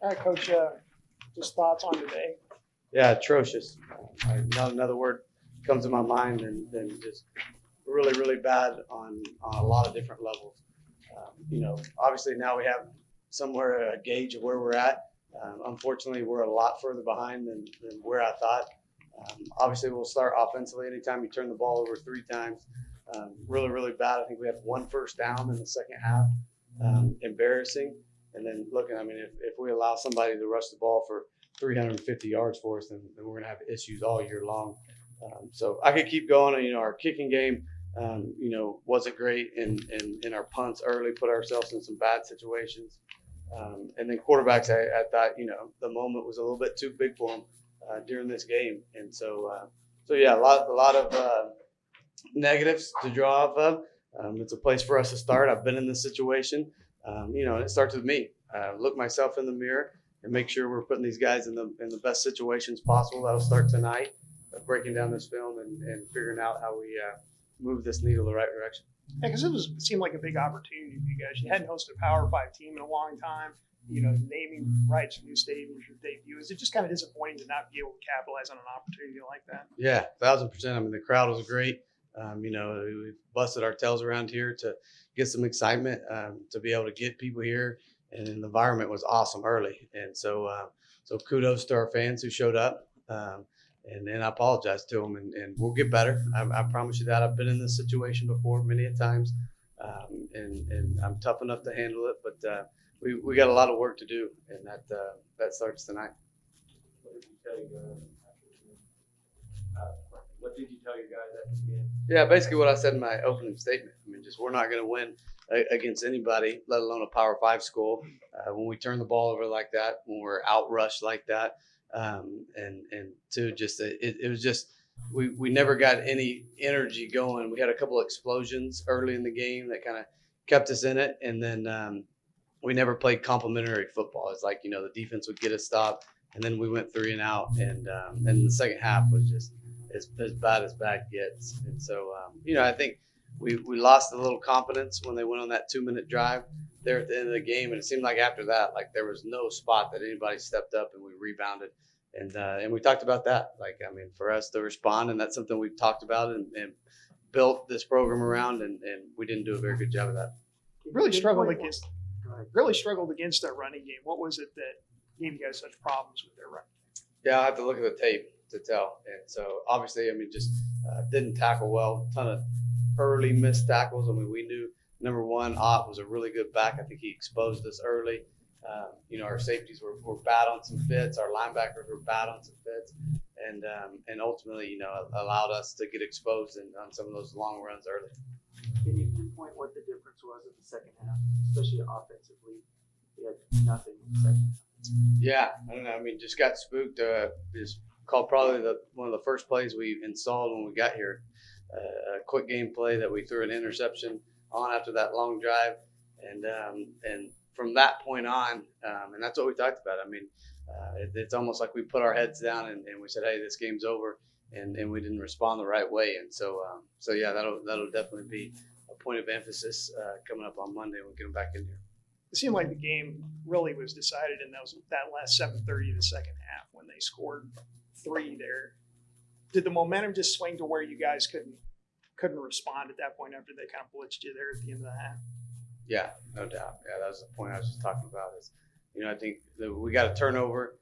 All right, Coach, just thoughts on today. Yeah, atrocious. Not another word comes to my mind than just really, really bad on a lot of different levels. Obviously now we have somewhere a gauge of where we're at. Unfortunately, we're a lot further behind than where I thought. Obviously, we'll start offensively anytime you turn the ball over 3 times. Really, really bad. I think we had 1 first down in the second half. Embarrassing. And then looking, if we allow somebody to rush the ball for 350 yards for us, then we're going to have issues all year long. So I could keep going. Our kicking game, wasn't great, and our punts early put ourselves in some bad situations. And then quarterbacks, I thought, the moment was a little bit too big for them during this game. And so yeah, a lot of negatives to draw off of. It's a place for us to start. I've been in this situation, and it starts with me. Look myself in the mirror and make sure we're putting these guys in the best situations possible. That'll start tonight, breaking down this film and figuring out how we move this needle the right direction. Yeah, because it seemed like a big opportunity for you guys. You hadn't hosted a Power 5 team in a long time. Naming rights for new stadiums, your debut. Is it just kind of disappointing to not be able to capitalize on an opportunity like that? Yeah, 1,000%. The crowd was great. We busted our tails around here to get some excitement, to be able to get people here, and the environment was awesome early. And so kudos to our fans who showed up. And I apologize to them, and we'll get better. I promise you that. I've been in this situation before many a times, and I'm tough enough to handle it. But we got a lot of work to do, and that starts tonight. What did you tell you guys at the game? Yeah, basically what I said in my opening statement. We're not going to win against anybody, let alone a Power 5 school, when we turn the ball over like that, when we're outrushed like that. It was just we never got any energy going. We had a couple of explosions early in the game that kind of kept us in it, and then we never played complementary football. It's like the defense would get a stop, and then we went 3 and out, and the second half was just as bad as bad gets. And so I think we lost a little confidence when they went on that 2-minute drive there at the end of the game, and it seemed like after that, like there was no spot that anybody stepped up, and we rebounded. And we talked about that. For us to respond, and that's something we've talked about and built this program around, and we didn't do a very good job of that. Really struggled against their running game. What was it that gave you guys such problems with their running game? Yeah, I have to look at the tape to tell. And so obviously, didn't tackle well. A ton of early missed tackles. We knew number one, Ott was a really good back. I think he exposed us early. Our safeties were bad on some fits. Our linebackers were bad on some fits, and ultimately, allowed us to get exposed on some of those long runs early. Can you pinpoint what the difference was in the second half, especially offensively? You had nothing in the second half. Yeah, I don't know. Just got spooked. Is called probably one of the first plays we installed when we got here. A quick game play that we threw an interception on after that long drive, and from that point on, and that's what we talked about. It's almost like we put our heads down and we said, "Hey, this game's over," and we didn't respond the right way. And so yeah, that'll definitely be a point of emphasis coming up on Monday when we get them back in here. It seemed like the game really was decided in that last 7:30 of the second half when they scored 3 there. Did the momentum just swing to where you guys couldn't respond at that point after they kind of blitzed you there at the end of the half? Yeah, no doubt. Yeah, that was the point I was just talking about. Is I think that we got a turnover.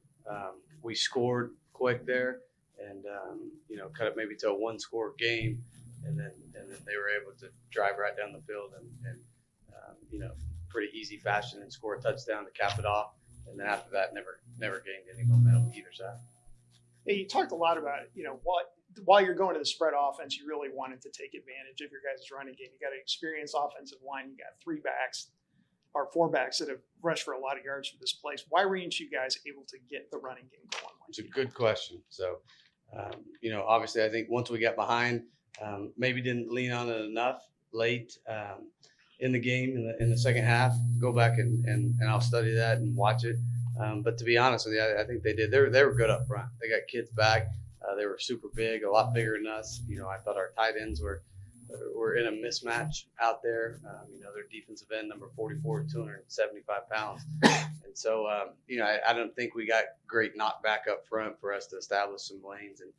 We scored quick there, and cut it maybe to a 1-score game, and then they were able to drive right down the field and pretty easy fashion and score a touchdown to cap it off. And then after that, never gained any momentum either side. Yeah, you talked a lot about while you're going to the spread offense, you really wanted to take advantage of your guys' running game. You got an experienced offensive line. You got 3 backs or 4 backs that have rushed for a lot of yards for this place. Why weren't you guys able to get the running game going? It's a good question. So, obviously, I think once we got behind, maybe didn't lean on it enough late in the game in the second half. Go back and I'll study that and watch it. But to be honest with you, I think they did. They were good up front. They got kids back. They were super big, a lot bigger than us. I thought our tight ends were were in a mismatch out there. Their defensive end, number 44, 275 pounds. And so, I don't think we got great knockback up front for us to establish some lanes, and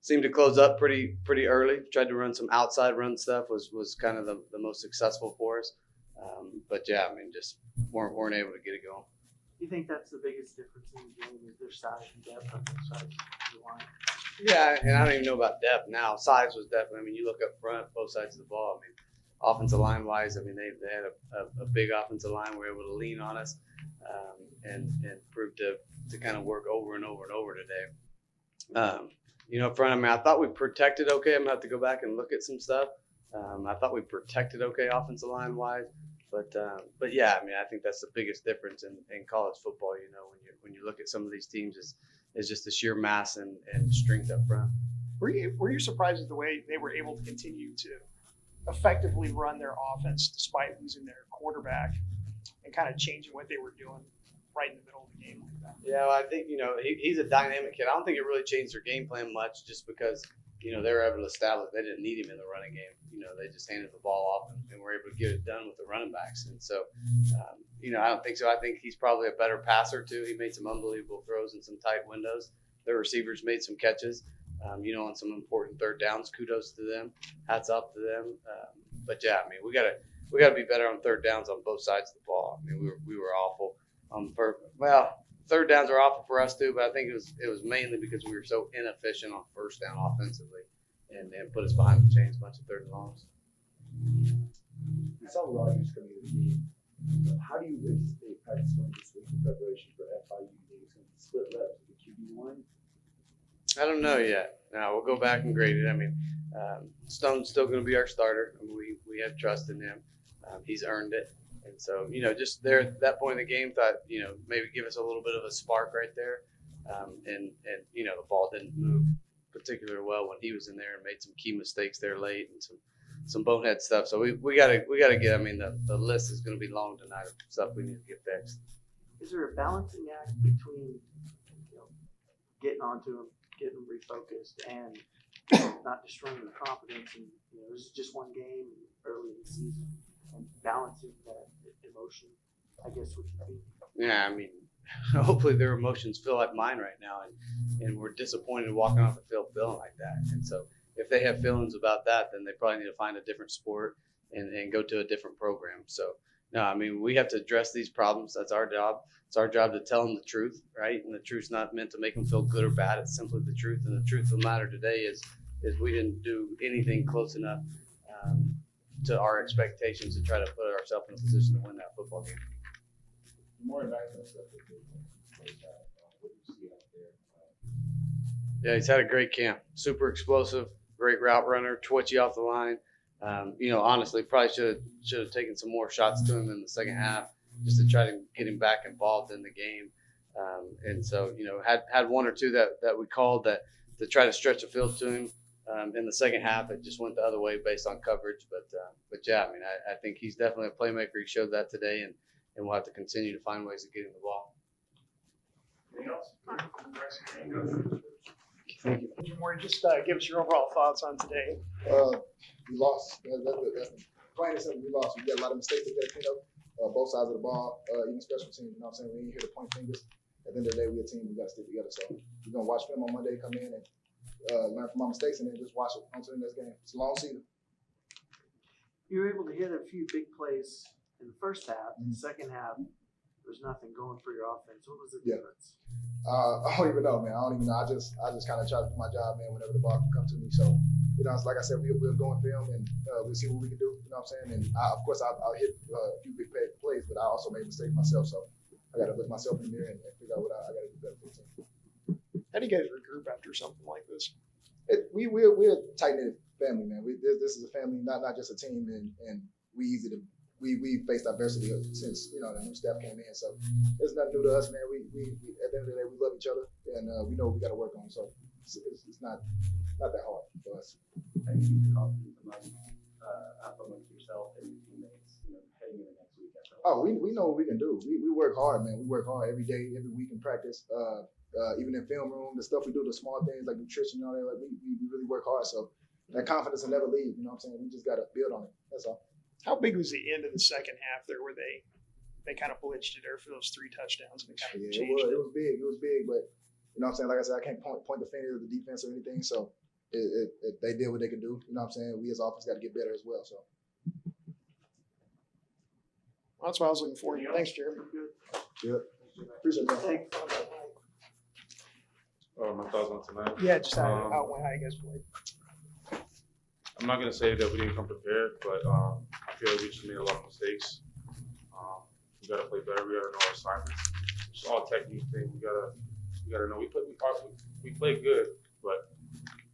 seemed to close up pretty early. Tried to run some outside run stuff, was kind of the most successful for us. But yeah, just weren't able to get it going. Do you think that's the biggest difference in the game is their size and depth on both sides of the line? Yeah, and I don't even know about depth now. Size was definitely. You look up front, both sides of the ball. Offensive line wise, they had a big offensive line. Were able to lean on us, and proved to kind of work over and over and over today. Up front, I thought we protected okay. I'm gonna have to go back and look at some stuff. I thought we protected okay offensive line wise, but yeah, I think that's the biggest difference in college football. When you look at some of these teams, is just the sheer mass and strength up front. Were you surprised at the way they were able to continue to effectively run their offense despite losing their quarterback and kind of changing what they were doing right in the middle of the game like that? Yeah, well, I think he's a dynamic kid. I don't think it really changed their game plan much, just because they were able to establish they didn't need him in the running game. They just handed the ball off and were able to get it done with the running backs. And so, I don't think so. I think he's probably a better passer too. He made some unbelievable throws in some tight windows. Their receivers made some catches, on some important third downs. Kudos to them. Hats off to them. But yeah, we gotta be better on third downs on both sides of the ball. We were awful. Third downs are awful for us too, but I think it was mainly because we were so inefficient on first down offensively, and put us behind the chains a bunch of third and longs. I saw Rogers coming to the game. How do you anticipate practice going this week in preparation for FIU? Do you think it's going to split reps with the QB1? I don't know yet. Now we'll go back and grade it. Stone's still going to be our starter. We have trust in him. He's earned it. And so, just there at that point in the game, thought, maybe give us a little bit of a spark right there. And the ball didn't move particularly well when he was in there and made some key mistakes there late and some bonehead stuff. So we gotta get. The list is going to be long tonight of stuff we need to get fixed. Is there a balancing act between getting onto him, getting him refocused, and not destroying the confidence? And this is just one game early in the season, and balancing that emotion, I guess, would be. Yeah, hopefully their emotions feel like mine right now, and we're disappointed walking off the field feeling like that. And so if they have feelings about that, then they probably need to find a different sport and go to a different program. So no, we have to address these problems. That's our job. It's our job to tell them the truth, right? And the truth's not meant to make them feel good or bad. It's simply the truth. And the truth of the matter today is we didn't do anything close enough to our expectations to try to put ourselves in a position to win that football game. More about that stuff. What do you see out there? Yeah, he's had a great camp. Super explosive, great route runner, twitchy off the line. Honestly, probably should have taken some more shots to him in the second half just to try to get him back involved in the game. And so, had one or two that we called that to try to stretch the field to him. In the second half, it just went the other way based on coverage. But yeah, I think he's definitely a playmaker. He showed that today, and we'll have to continue to find ways to get him the ball. Anything else? Thank you. Jamori, just give us your overall thoughts on today. We lost. That's plain and simple. We lost. We got a lot of mistakes that got to clean up. Both sides of the ball, even special teams. We ain't here to point fingers. At the end of the day, we're a team. We got to stick together. So we're gonna watch film on Monday. Come in and learn from our mistakes, and then just watch it on to the next game. It's a long season. You were able to hit a few big plays in the first half. In the second half, there was nothing going for your offense. What was the difference? I don't even know, man. I don't even know. I just kind of try to do my job, man, whenever the ball can come to me. So, it's like I said, we'll go and film, and we'll see what we can do. You know what I'm saying? And of course, I'll hit a few big plays, but I also made mistakes myself. So I got to look myself in the mirror and figure out what I got to do better for the team. How do you guys regroup after something like this? We're a tight-knit family, man. This is a family, not just a team, and we faced adversity since the new staff came in. So it's nothing new to us, man. We at the end of the day, we love each other, and we know what we got to work on. So it's not that hard for us. How do you keep the confidence amongst yourself and your teammates, heading into next week? Oh, we know what we can do. We work hard, man. We work hard every day, every week in practice. Even in film room, the stuff we do, the small things like nutrition and all that, like we really work hard. So, that confidence will never leave. You know what I'm saying? We just got to build on it. That's all. How big was the end of the second half there where they kind of blitzed it there for those 3 touchdowns and it kind of Yeah, changed it was big. It was big, but you know what I'm saying? Like I said, I can't point the finger at the defense or anything. So they did what they could do. You know what I'm saying? We as offense got to get better as well. So Well, that's what I was looking for. Thanks, Jeremy. yeah, appreciate that. My thoughts on tonight. Yeah, just how you guys played. I'm not gonna say that we didn't come prepared, but I feel like we just made a lot of mistakes. We gotta play better. We gotta know our assignments. It's all a technique thing. We gotta know. We played good, but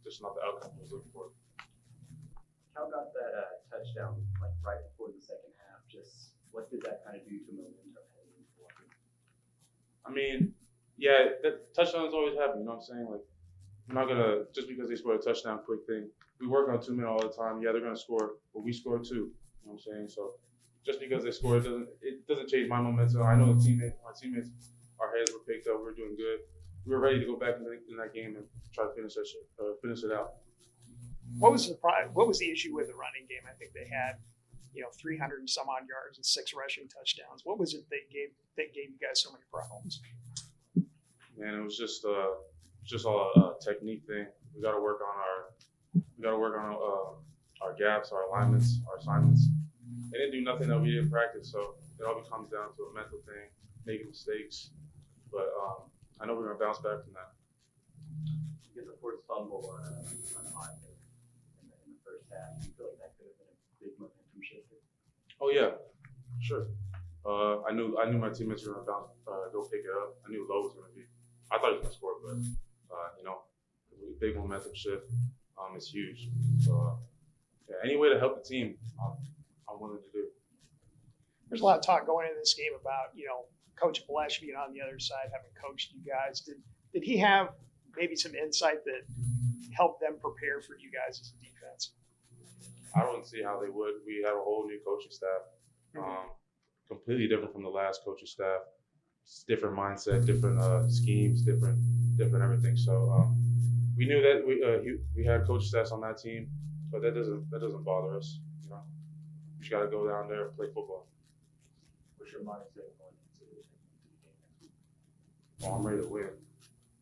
just not the outcome we was looking for. Cal got that touchdown like right before the second half. Just what did that kind of do to momentum heading into the game? I mean, yeah, that touchdowns always happen. You know what I'm saying? Like, I'm not gonna just because they scored a touchdown, quick thing. We work on 2 minutes all the time. Yeah, they're gonna score, but we score too. You know what I'm saying? So just because they score, it doesn't change my momentum. I know my teammates, our heads were picked up. We were doing good. We were ready to go back in that game and try to finish it out. What was the issue with the running game? I think they had 300 and some odd yards and 6 rushing touchdowns. What was it that gave you guys so many problems? Man, it was just all a technique thing. We got to work on our gaps, our alignments, our assignments. They didn't do nothing that we didn't practice, so it all comes down to a mental thing, making mistakes. But I know we're gonna bounce back from that. You get the forced fumble on a hot hit in the first half. Do you feel like that could have been a big momentum shifter? Oh yeah, sure. I knew my teammates were gonna go pick it up. I knew Lowe was gonna be. I thought he was gonna score, but big momentum shift. It's huge. So yeah, any way to help the team, I'm willing to do. There's a lot of talk going into this game about Coach Blesh being on the other side, having coached you guys. Did he have maybe some insight that helped them prepare for you guys as a defense? I don't see how they would. We have a whole new coaching staff, completely different from the last coaching staff. It's different mindset, different schemes, different everything. So we knew that we had coaching staffs on that team, but that doesn't bother us. You know, you just got to go down there and play football. What's your mindset going into the game next week? Well, I'm ready to win.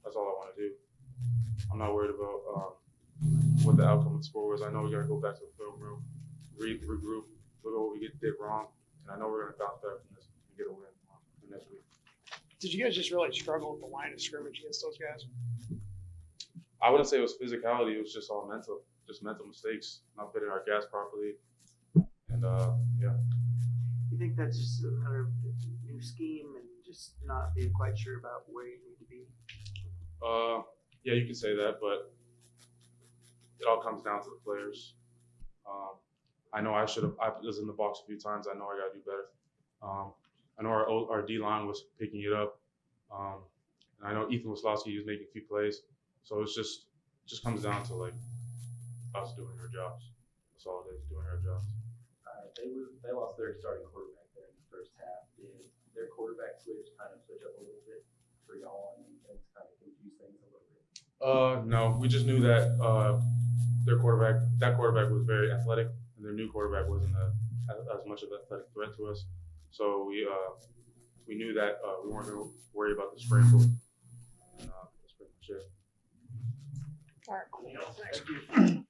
That's all I want to do. I'm not worried about what the outcome of the score was. I know we got to go back to the film room, regroup, look at what we did wrong, and I know we're going to bounce back from this and get a win next week. Did you guys just really struggle with the line of scrimmage against those guys? I wouldn't say it was physicality. It was just all mental mistakes, not fitting our gas properly, and yeah. You think that's just a matter of new scheme and just not being quite sure about where you need to be? Yeah, you can say that, but it all comes down to the players. I know I was in the box a few times. I know I got to do better. I know our D-line was picking it up. And I know Ethan Wislowski was making a few plays. So it just comes down to like us doing our jobs. That's all it is, doing our jobs. They lost their starting quarterback there in the first half. Did their quarterback switch up a little bit for y'all and things kind of confuse things a little bit? No, we just knew that that quarterback was very athletic, and their new quarterback wasn't as much of an athletic threat to us. So we knew that we weren't going to worry about the scramble. And that's pretty much it. All right, cool. Thanks.